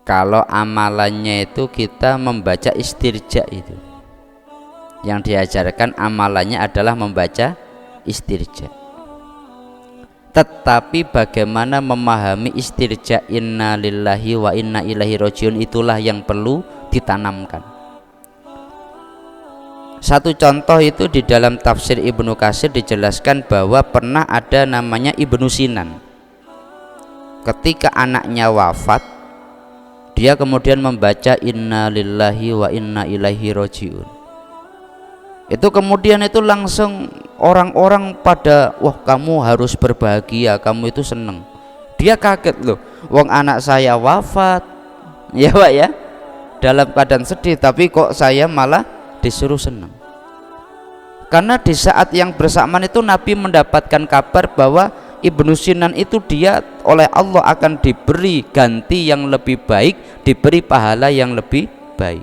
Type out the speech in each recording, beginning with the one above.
Kalau amalannya itu kita membaca istirja, itu yang diajarkan amalannya adalah membaca istirja. Tetapi bagaimana memahami istirja inna lillahi wa inna ilaihi rajiun, itulah yang perlu ditanamkan. Satu contoh itu di dalam tafsir Ibnu Katsir dijelaskan bahwa pernah ada namanya Ibnu Sinan. Ketika anaknya wafat, dia kemudian membaca inna lillahi wa inna ilaihi rajiun. Itu kemudian itu langsung orang-orang pada, wah kamu harus berbahagia, kamu itu seneng. Dia kaget loh, wong anak saya wafat, ya Pak ya, dalam keadaan sedih, tapi kok saya malah disuruh senang. Karena di saat yang bersamaan itu Nabi mendapatkan kabar bahwa Ibnu Sinan itu dia oleh Allah akan diberi ganti yang lebih baik, diberi pahala yang lebih baik.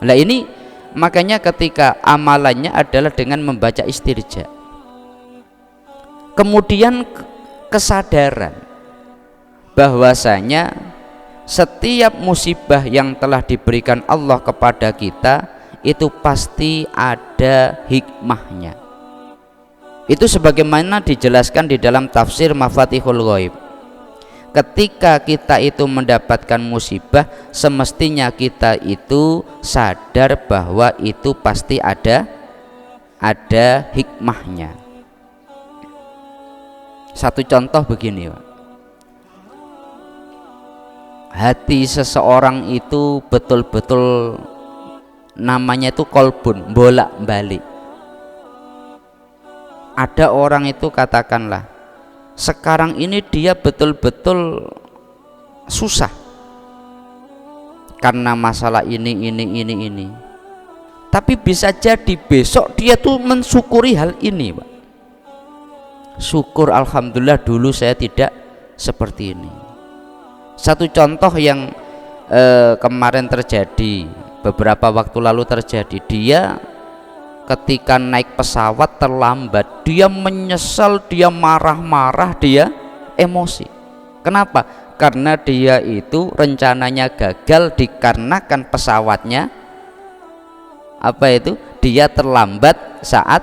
Nah ini makanya ketika amalannya adalah dengan membaca istirja, kemudian kesadaran bahwasanya setiap musibah yang telah diberikan Allah kepada kita itu pasti ada hikmahnya. Itu sebagaimana dijelaskan di dalam tafsir Mafatihul Ghaib. Ketika kita itu mendapatkan musibah, semestinya kita itu sadar bahwa itu pasti ada hikmahnya. Satu contoh begini, Pak. Hati seseorang itu betul-betul namanya itu kolbun, bolak-balik. Ada orang itu katakanlah sekarang ini dia betul-betul susah karena masalah ini. Tapi bisa jadi besok dia tuh mensyukuri hal ini, Pak. Syukur, alhamdulillah dulu saya tidak seperti ini. Satu contoh yang kemarin terjadi, beberapa waktu lalu terjadi, dia ketika naik pesawat terlambat, dia menyesal, dia marah-marah, dia emosi. Kenapa? Karena dia itu rencananya gagal dikarenakan pesawatnya dia terlambat saat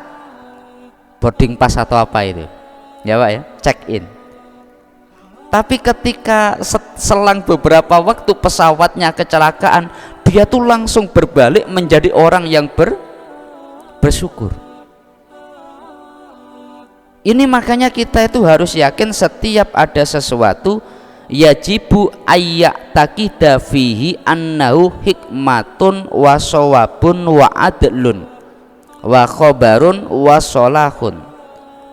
boarding pass atau apa itu, ya Pak ya, check in. Tapi ketika selang beberapa waktu pesawatnya kecelakaan, dia tuh langsung berbalik menjadi orang yang bersyukur. Ini makanya kita itu harus yakin setiap ada sesuatu yajibu ayyak takida fihi annahu hikmatun wa shawabun wa adlun wa khobarun wa sholahun.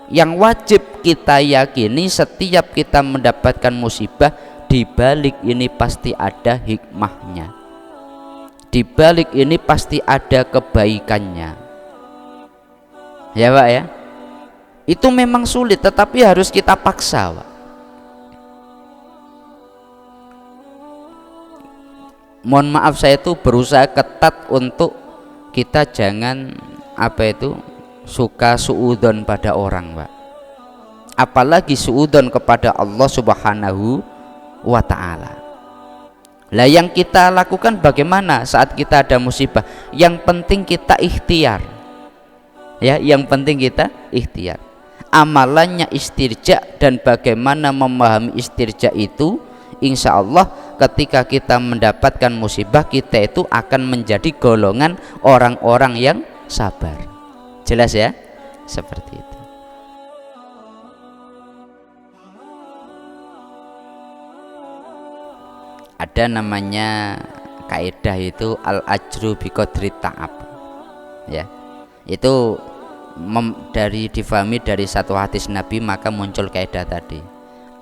Yang wajib kita yakini setiap kita mendapatkan musibah, di balik ini pasti ada hikmahnya, di balik ini pasti ada kebaikannya, ya Pak ya. Itu memang sulit tetapi harus kita paksa, Pak. Mohon maaf, saya itu berusaha ketat untuk kita jangan suka suudzon pada orang, Pak. Apalagi suudzon kepada Allah Subhanahu wa ta'ala. Lah yang kita lakukan bagaimana saat kita ada musibah? Yang penting kita ikhtiar. Ya, yang penting kita ikhtiar. Amalannya istirja, dan bagaimana memahami istirja itu, insya Allah ketika kita mendapatkan musibah, kita itu akan menjadi golongan orang-orang yang sabar. Jelas ya? Seperti itu. Ada namanya kaidah itu al-ajru biqadri ta'ab. Ya. Itu difahami dari satu hadis Nabi, maka muncul kaidah tadi.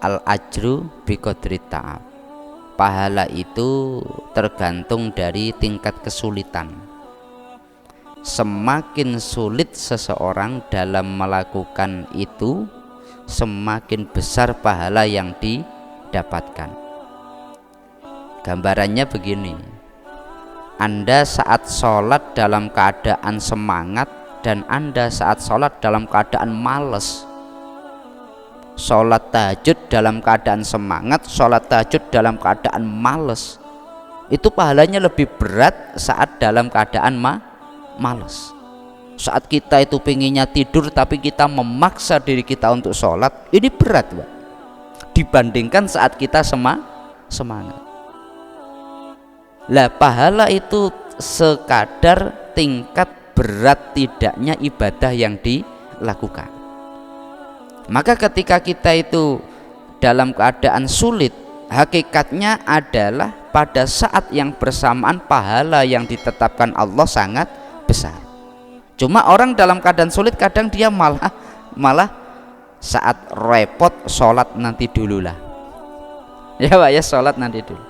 Al-ajru biqadri ta'ab. Pahala itu tergantung dari tingkat kesulitan. Semakin sulit seseorang dalam melakukan itu, semakin besar pahala yang didapatkan. Gambarannya begini, Anda saat sholat dalam keadaan semangat dan Anda saat sholat dalam keadaan males, sholat tahajud dalam keadaan semangat, sholat tahajud dalam keadaan males, itu pahalanya lebih berat saat dalam keadaan males. Saat kita itu pengennya tidur tapi kita memaksa diri kita untuk sholat, ini berat Pak, dibandingkan saat kita semangat. Lah pahala itu sekadar tingkat berat tidaknya ibadah yang dilakukan. Maka ketika kita itu dalam keadaan sulit, hakikatnya adalah pada saat yang bersamaan pahala yang ditetapkan Allah sangat besar. Cuma orang dalam keadaan sulit kadang dia malah saat repot sholat nanti dulu lah, ya Pak ya, sholat nanti dulu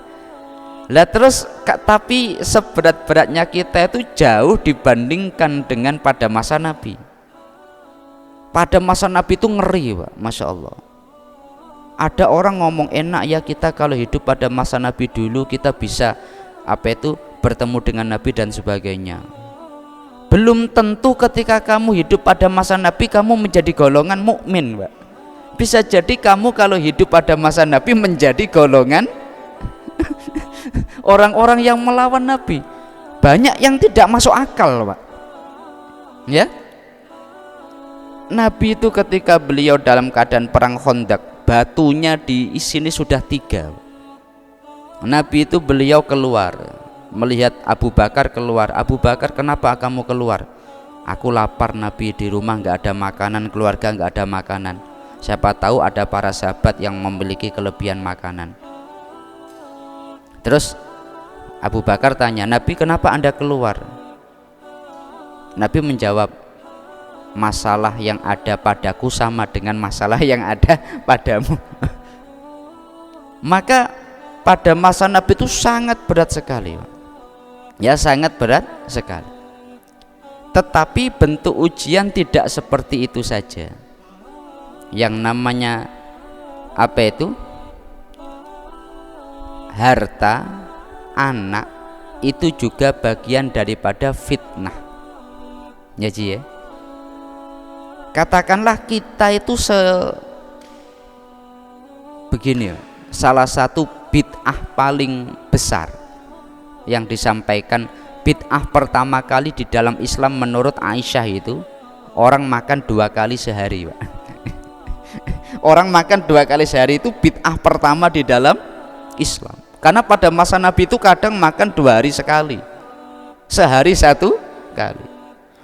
lah. Terus tapi seberat-beratnya kita itu jauh dibandingkan dengan pada masa Nabi. Pada masa Nabi itu ngeri Pak, Masya Allah. Ada orang ngomong enak ya kita kalau hidup pada masa Nabi dulu, kita bisa bertemu dengan Nabi dan sebagainya. Belum tentu ketika kamu hidup pada masa Nabi kamu menjadi golongan mukmin Pak. Bisa jadi kamu kalau hidup pada masa Nabi menjadi golongan orang-orang yang melawan Nabi. Banyak yang tidak masuk akal Pak ya. Nabi itu ketika beliau dalam keadaan perang Khandaq, batunya di sini sudah 3. Nabi itu beliau keluar melihat Abu Bakar keluar. Abu Bakar, kenapa kamu keluar? Aku lapar Nabi, di rumah nggak ada makanan, keluarga nggak ada makanan. Siapa tahu ada para sahabat yang memiliki kelebihan makanan. Terus Abu Bakar tanya, Nabi kenapa Anda keluar? Nabi menjawab, masalah yang ada padaku sama dengan masalah yang ada padamu. Maka pada masa Nabi itu sangat berat sekali ya, sangat berat sekali. Tetapi bentuk ujian tidak seperti itu saja. Yang namanya harta, anak itu juga bagian daripada fitnah ya Ji ya. Katakanlah kita itu begini, salah satu bid'ah paling besar yang disampaikan, bid'ah pertama kali di dalam Islam menurut Aisyah itu orang makan 2 kali sehari Pak. Orang makan 2 kali sehari itu bid'ah pertama di dalam Islam. Karena pada masa Nabi itu kadang makan 2 hari sekali, sehari 1 kali.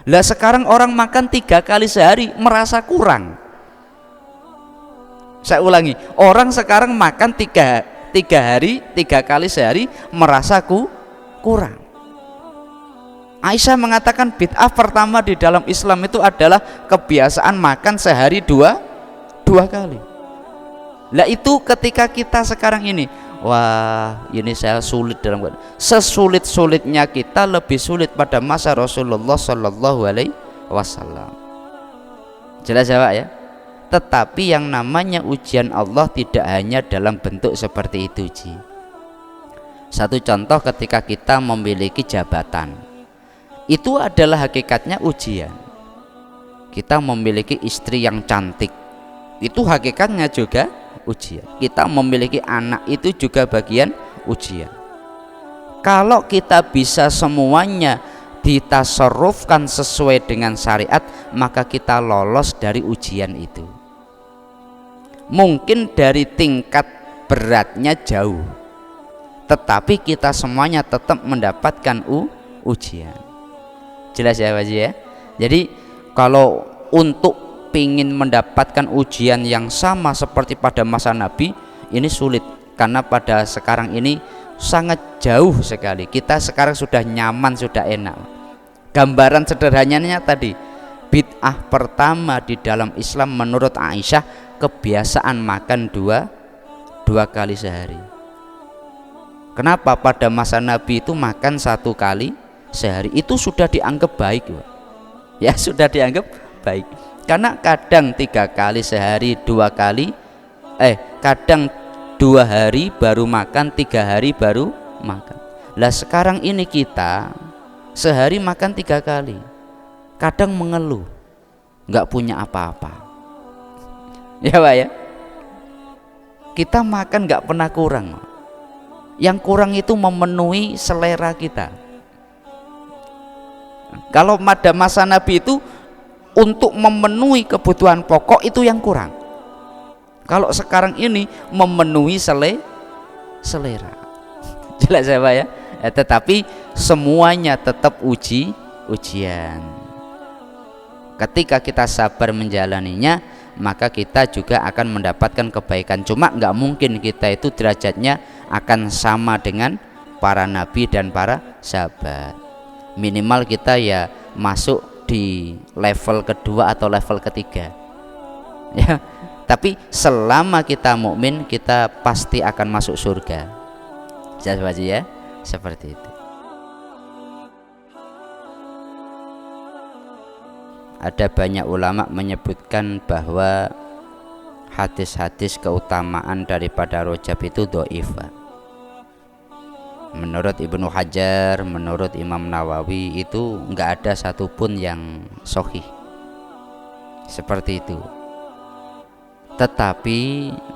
Lah sekarang orang makan 3 kali sehari merasa kurang. Saya ulangi, orang sekarang makan 3 kali sehari merasa kurang. Aisyah mengatakan bid'ah pertama di dalam Islam itu adalah kebiasaan makan sehari 2 kali. Lah itu ketika kita sekarang ini, wah ini saya sulit dalam sesulit-sulitnya kita lebih sulit pada masa Rasulullah Shallallahu Alaihi Wasallam. Jelas ya Pak ya. Tetapi yang namanya ujian Allah tidak hanya dalam bentuk seperti itu Ji. Satu contoh, ketika kita memiliki jabatan, itu adalah hakikatnya ujian. Kita memiliki istri yang cantik, itu hakikatnya juga ujian. Kita memiliki anak, itu juga bagian ujian. Kalau kita bisa semuanya ditasarrufkan sesuai dengan syariat, maka kita lolos dari ujian itu. Mungkin dari tingkat beratnya jauh, tetapi kita semuanya tetap mendapatkan ujian. Jelas ya Pak Haji ya. Jadi kalau untuk ingin mendapatkan ujian yang sama seperti pada masa Nabi, ini sulit, karena pada sekarang ini sangat jauh sekali. Kita sekarang sudah nyaman, sudah enak. Gambaran sederhananya tadi, bid'ah pertama di dalam Islam menurut Aisyah kebiasaan makan 2 kali sehari. Kenapa pada masa Nabi itu makan 1 kali sehari itu sudah dianggap baik ya, sudah dianggap baik. Karena kadang 3 kali sehari, 2 kali kadang 2 hari baru makan, 3 hari baru makan. Lah sekarang ini kita sehari makan 3 kali, kadang mengeluh nggak punya apa-apa ya Pak ya. Kita makan nggak pernah kurang. Yang kurang itu memenuhi selera kita. Kalau pada masa Nabi itu untuk memenuhi kebutuhan pokok itu yang kurang. Kalau sekarang ini memenuhi selera. Jelas ya Pak ya? Tetapi semuanya tetap ujian. Ketika kita sabar menjalaninya, maka kita juga akan mendapatkan kebaikan. Cuma nggak mungkin kita itu derajatnya akan sama dengan para nabi dan para sahabat. Minimal kita ya masuk di level kedua atau level ketiga ya. Tapi selama kita mukmin, kita pasti akan masuk surga. Jelas ya, seperti itu. Ada banyak ulama menyebutkan bahwa hadis-hadis keutamaan daripada Rajab itu dhaif. Menurut Ibnu Hajar, menurut Imam Nawawi itu enggak ada satupun yang sahih seperti itu. Tetapi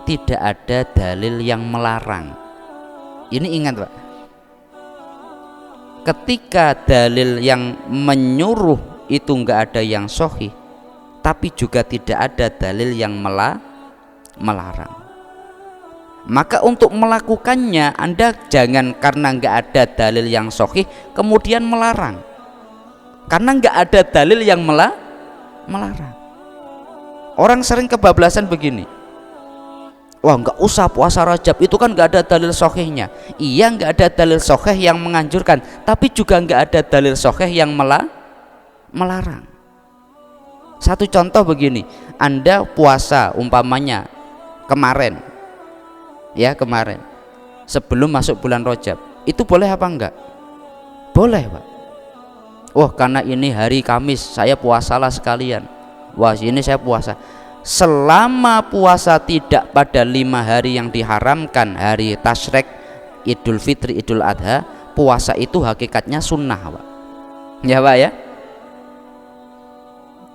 tidak ada dalil yang melarang. Ini ingat Pak, ketika dalil yang menyuruh itu enggak ada yang sahih, tapi juga tidak ada dalil yang melarang. Maka untuk melakukannya Anda jangan karena enggak ada dalil yang sahih kemudian melarang, karena enggak ada dalil yang melarang. Orang sering kebablasan begini, wah enggak usah puasa Rajab, itu kan enggak ada dalil sahihnya. Iya, enggak ada dalil sahih yang menganjurkan, tapi juga enggak ada dalil sahih yang melarang. Satu contoh begini, Anda puasa umpamanya kemarin sebelum masuk bulan Rajab, itu boleh apa enggak? Boleh Pak. Wah, karena ini hari Kamis saya puasalah sekalian. Wah, ini saya puasa. Selama puasa tidak pada 5 hari yang diharamkan, hari Tasyrik, Idul Fitri, Idul Adha, puasa itu hakikatnya sunnah Pak. Ya Pak ya.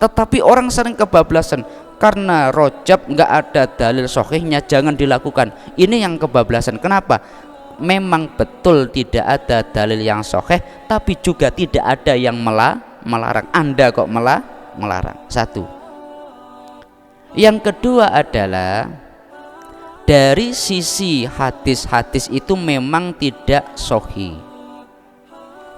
Tetapi orang sering kebablasan karena Rajab nggak ada dalil sahihnya, jangan dilakukan. Ini yang kebablasan. Kenapa? Memang betul tidak ada dalil yang sahih, tapi juga tidak ada yang melarang. Anda kok melarang. Satu. Yang kedua adalah dari sisi hadis-hadis itu memang tidak sahih.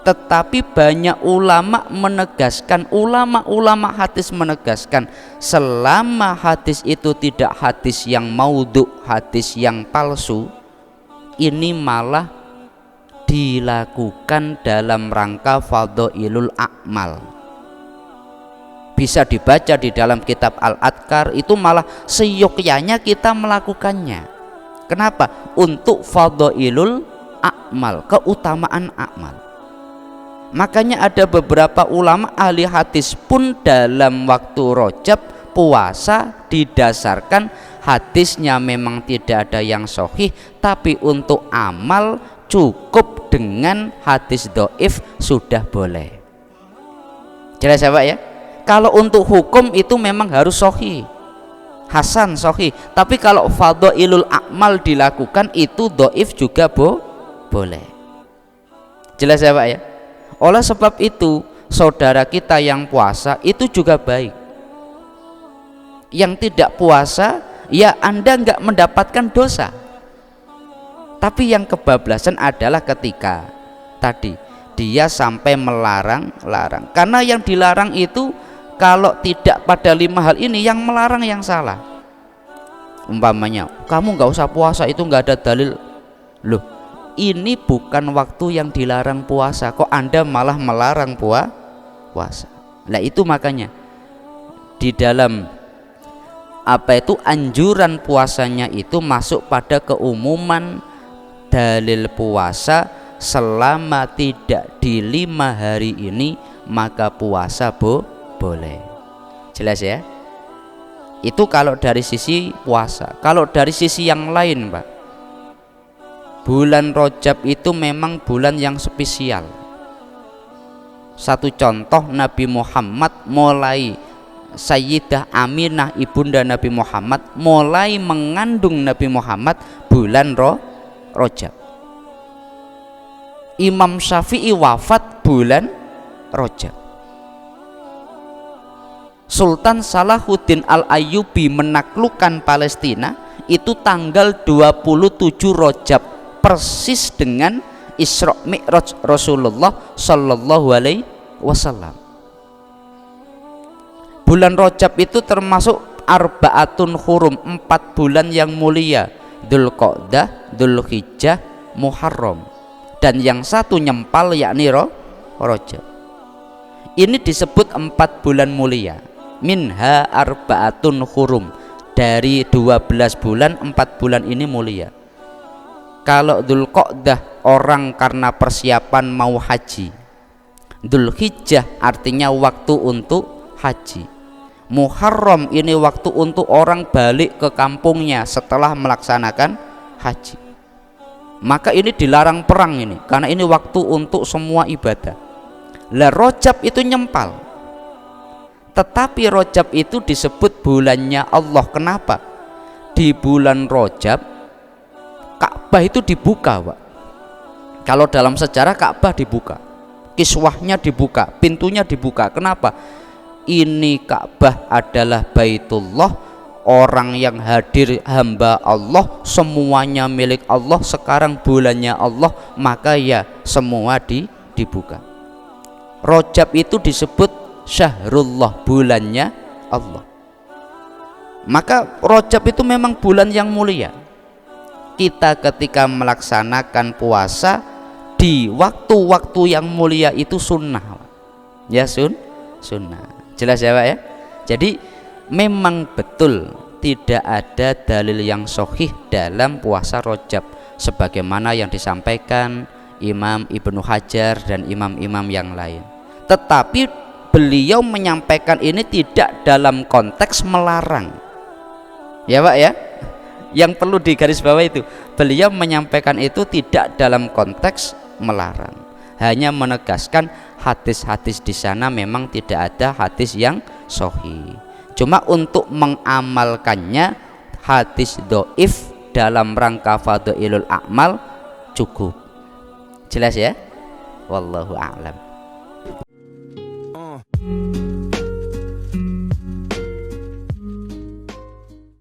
Tetapi banyak ulama menegaskan, ulama hadis menegaskan, selama hadis itu tidak hadis yang maudhu, hadis yang palsu, ini malah dilakukan dalam rangka fadhailul a'mal. Bisa dibaca di dalam kitab Al-Adhkar, itu malah seyogyanya kita melakukannya. Kenapa? Untuk fadhailul a'mal, keutamaan amal. Makanya ada beberapa ulama ahli hadis pun dalam waktu Rajab puasa didasarkan hadisnya memang tidak ada yang sahih, tapi untuk amal cukup dengan hadis dhaif sudah boleh. Jelas ya Pak ya? Kalau untuk hukum itu memang harus sahih, hasan sahih, tapi kalau fadhailul a'mal dilakukan itu dhaif juga boleh. Jelas ya Pak ya? Oleh sebab itu saudara kita yang puasa itu juga baik. Yang tidak puasa ya Anda nggak mendapatkan dosa. Tapi yang kebablasan adalah ketika tadi dia sampai melarang. Karena yang dilarang itu kalau tidak pada 5 hal ini, yang melarang yang salah. Umpamanya kamu nggak usah puasa, itu nggak ada dalil. Loh, ini bukan waktu yang dilarang puasa, kok Anda malah melarang puasa. Nah itu makanya di dalam anjuran puasanya itu masuk pada keumuman dalil puasa. Selama tidak di 5 hari ini maka puasa boleh. Jelas ya? Itu kalau dari sisi puasa. Kalau dari sisi yang lain Pak, bulan Rajab itu memang bulan yang spesial. Satu contoh, Nabi Muhammad mulai Sayyidah Aminah ibunda Nabi Muhammad mulai mengandung Nabi Muhammad bulan Rajab. Imam Syafi'i wafat bulan Rajab. Sultan Salahuddin Al-Ayyubi menaklukkan Palestina itu tanggal 27 Rajab, persis dengan Isra Mi'raj Rasulullah sallallahu alaihi wasallam. Bulan Rajab itu termasuk arbaatun hurum, 4 bulan yang mulia, Dzulqa'dah, Dzulhijjah, Muharram, dan yang satu nyempal yakni Rajab. Ini disebut 4 bulan mulia. Minha arbaatun hurum, dari 12 bulan 4 bulan ini mulia. Kalau Dzulqa'dah orang karena persiapan mau haji, Dzulhijjah artinya waktu untuk haji, Muharram ini waktu untuk orang balik ke kampungnya setelah melaksanakan haji. Maka ini dilarang perang ini, karena ini waktu untuk semua ibadah. Lah Rajab itu nyempal, tetapi Rajab itu disebut bulannya Allah. Kenapa? Di bulan Rajab Ka'bah itu dibuka, Pak. Kalau dalam sejarah Ka'bah dibuka, kiswahnya dibuka, pintunya dibuka. Kenapa? Ini Ka'bah adalah Baitullah, orang yang hadir hamba Allah, semuanya milik Allah, sekarang bulannya Allah, maka ya semua dibuka. Rajab itu disebut Syahrullah, bulannya Allah. Maka Rajab itu memang bulan yang mulia. Kita ketika melaksanakan puasa di waktu-waktu yang mulia itu sunnah, ya sunnah. Jelas ya Pak ya. Jadi memang betul tidak ada dalil yang sahih dalam puasa Rajab sebagaimana yang disampaikan Imam Ibnu Hajar dan imam-imam yang lain. Tetapi beliau menyampaikan ini tidak dalam konteks melarang, ya Pak ya. Yang perlu digarisbawahi itu, beliau menyampaikan itu tidak dalam konteks melarang, hanya menegaskan hadis-hadis di sana memang tidak ada hadis yang sahih. Cuma untuk mengamalkannya hadis dhaif dalam rangka fadhailul a'mal cukup. Jelas ya? Wallahu a'lam.